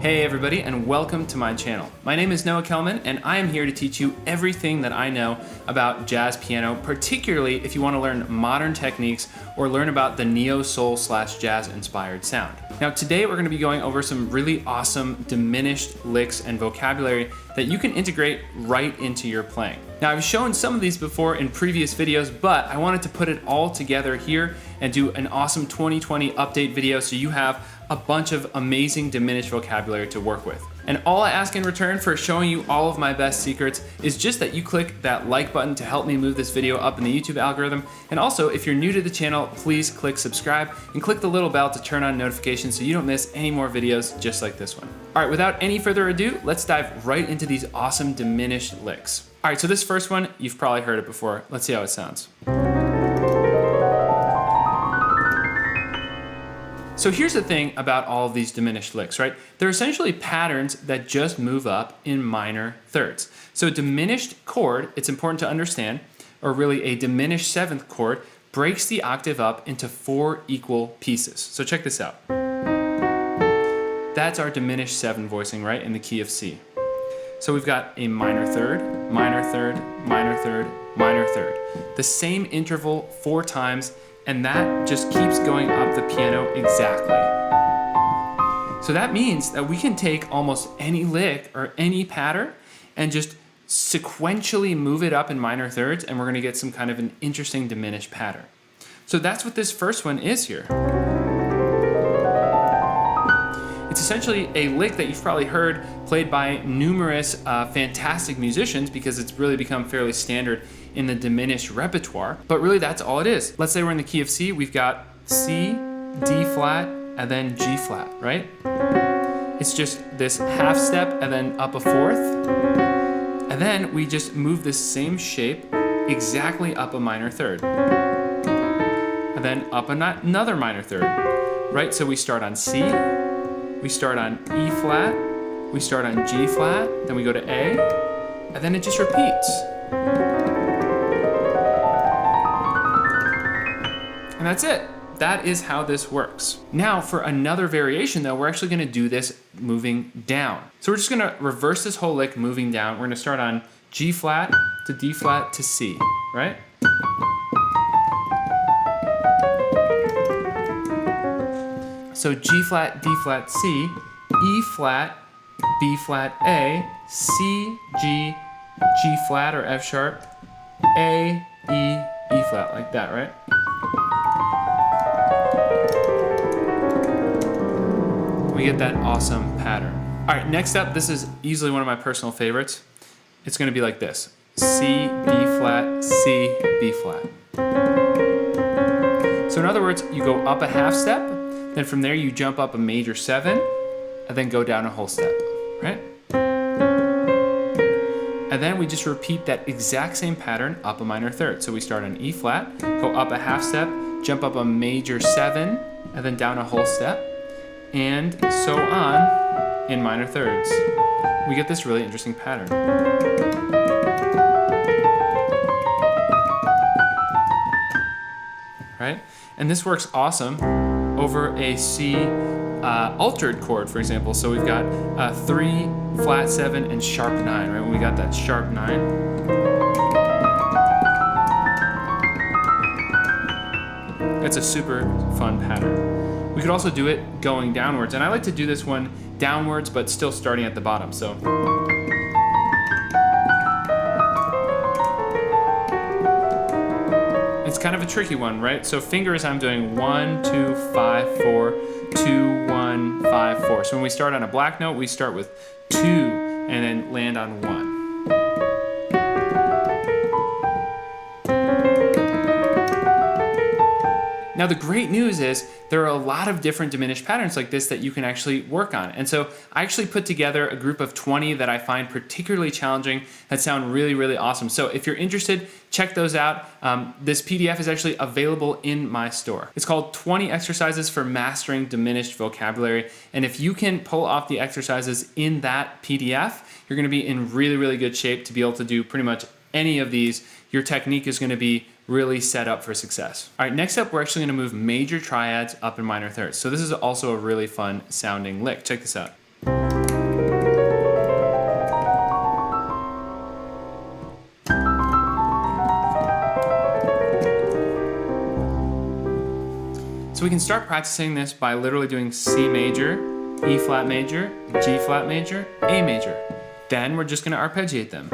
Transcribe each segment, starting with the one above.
Hey everybody, and welcome to my channel. My name is Kellman, and I am here to teach you everything that I know about jazz piano, particularly if you want to learn modern techniques or learn about the neo-soul / jazz inspired sound. Now today we're going to be going over some really awesome diminished licks and vocabulary that you can integrate right into your playing. Now I've shown some of these before in previous videos, but I wanted to put it all together here and do an awesome 2020 update video so you have a bunch of amazing diminished vocabulary to work with. And all I ask in return for showing you all of my best secrets is just that you click that like button to help me move this video up in the YouTube algorithm. And also, if you're new to the channel, please click subscribe and click the little bell to turn on notifications so you don't miss any more videos just like this one. All right, without any further ado, let's dive right into these awesome diminished licks. All right, so this first one, you've probably heard it before. Let's see how it sounds. So here's the thing about all of these diminished licks, right? They're essentially patterns that just move up in minor thirds. So a diminished chord, it's important to understand, or really a diminished seventh chord, breaks the octave up into 4 equal pieces. So check this out. That's our diminished 7 voicing, right, in the key of C. So we've got a minor third, minor third, minor third, minor third. The same interval 4 times, and that just keeps going up the piano exactly. So that means that we can take almost any lick or any pattern and just sequentially move it up in minor thirds, and we're gonna get some kind of an interesting diminished pattern. So that's what this first one is here. It's essentially a lick that you've probably heard played by numerous fantastic musicians because it's really become fairly standard in the diminished repertoire, but really that's all it is. Let's say we're in the key of C, we've got C, D flat, and then G flat, right? It's just this half step and then up a fourth, and then we just move this same shape exactly up a minor third, and then up another minor third, right? So we start on C, we start on E flat, we start on G flat, then we go to A, and then it just repeats. And that's it. That is how this works. Now for another variation though, we're actually gonna do this moving down. So we're just gonna reverse this whole lick moving down. We're gonna start on G flat to D flat to C, right? So G flat, D flat, C, E flat, B flat, A, C, G, G flat or F sharp, A, E, E flat, like that, right? We get that awesome pattern. All right, next up, this is easily one of my personal favorites. It's gonna be like this. C, B flat, C, B flat. So in other words, you go up a half step, then from there you jump up a major 7, and then go down a whole step, right? And then we just repeat that exact same pattern up a minor third. So we start on E flat, go up a half step, jump up a major 7, and then down a whole step, and so on in minor thirds. We get this really interesting pattern. Right? And this works awesome over a C altered chord, for example. So we've got 3, flat 7, and sharp 9, right? When we got that sharp 9. It's a super fun pattern. We could also do it going downwards, and I like to do this one downwards, but still starting at the bottom, so. It's kind of a tricky one, right? So fingers, I'm doing 1, 2, 5, 4, 2, 1, 5, 4. So when we start on a black note, we start with 2 and then land on 1. Now the great news is there are a lot of different diminished patterns like this that you can actually work on. And so I actually put together a group of 20 that I find particularly challenging that sound really, really awesome. So if you're interested, check those out. This PDF is actually available in my store. It's called 20 Exercises for Mastering Diminished Vocabulary. And if you can pull off the exercises in that PDF, you're gonna be in really, really good shape to be able to do pretty much any of these. Your technique is gonna be really set up for success. All right, next up, we're actually gonna move major triads up in minor thirds. So this is also a really fun sounding lick. Check this out. So we can start practicing this by literally doing C major, E flat major, G flat major, A major. Then we're just gonna arpeggiate them.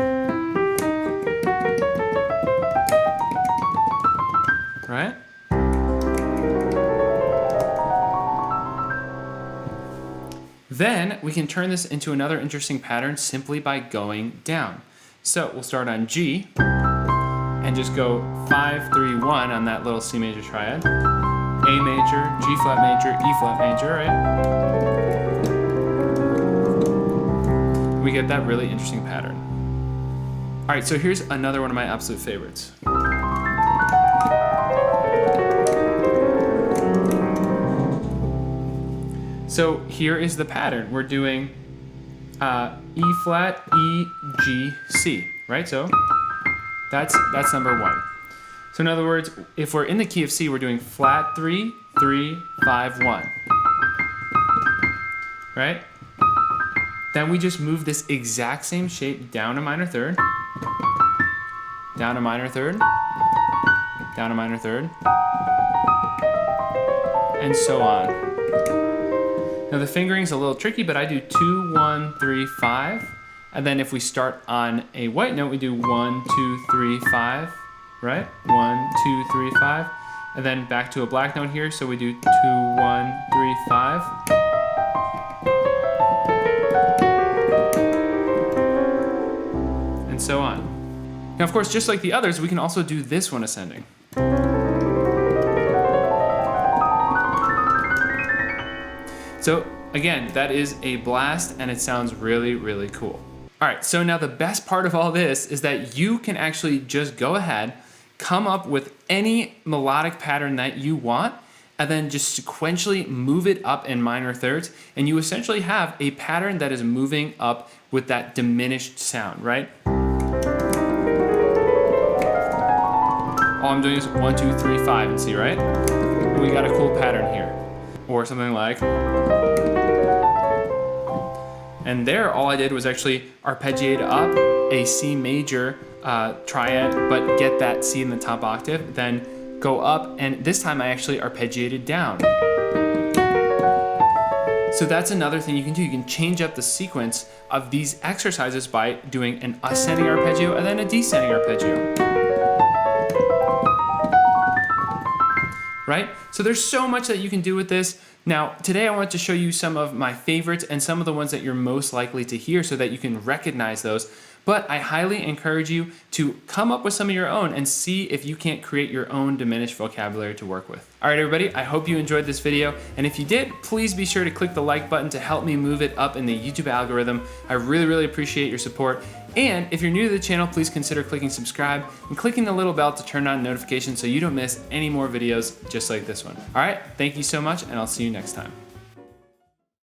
Right? Then we can turn this into another interesting pattern simply by going down. So we'll start on G and just go 5, 3, 1 on that little C major triad. A major, G flat major, E flat major, right? We get that really interesting pattern. All right, so here's another one of my absolute favorites. So here is the pattern. We're doing E flat, E, G, C, right? So that's number 1. So in other words, if we're in the key of C, we're doing flat 3, 3, 5, 1, right? Then we just move this exact same shape down a minor third, down a minor third, down a minor third, and so on. Now the fingering's a little tricky, but I do 2, 1, 3, 5. And then if we start on a white note, we do 1, 2, 3, 5, right? 1, 2, 3, 5. And then back to a black note here, so we do 2, 1, 3, 5. And so on. Now of course, just like the others, we can also do this one ascending. So again, that is a blast and it sounds really, really cool. All right, so now the best part of all this is that you can actually just go ahead, come up with any melodic pattern that you want, and then just sequentially move it up in minor thirds, and you essentially have a pattern that is moving up with that diminished sound, right? All I'm doing is 1, 2, 3, 5 and C, right? We got a cool pattern here. Or something like, and there all I did was actually arpeggiate up a C major triad, but get that C in the top octave, then go up, and this time I actually arpeggiated down. So that's another thing you can do. You can change up the sequence of these exercises by doing an ascending arpeggio and then a descending arpeggio. Right? So there's so much that you can do with this. Now, today I want to show you some of my favorites and some of the ones that you're most likely to hear so that you can recognize those. But I highly encourage you to come up with some of your own and see if you can't create your own diminished vocabulary to work with. All right, everybody, I hope you enjoyed this video. And if you did, please be sure to click the like button to help me move it up in the YouTube algorithm. I really, really appreciate your support. And if you're new to the channel, please consider clicking subscribe and clicking the little bell to turn on notifications so you don't miss any more videos just like this one. All right, thank you so much, and I'll see you next time.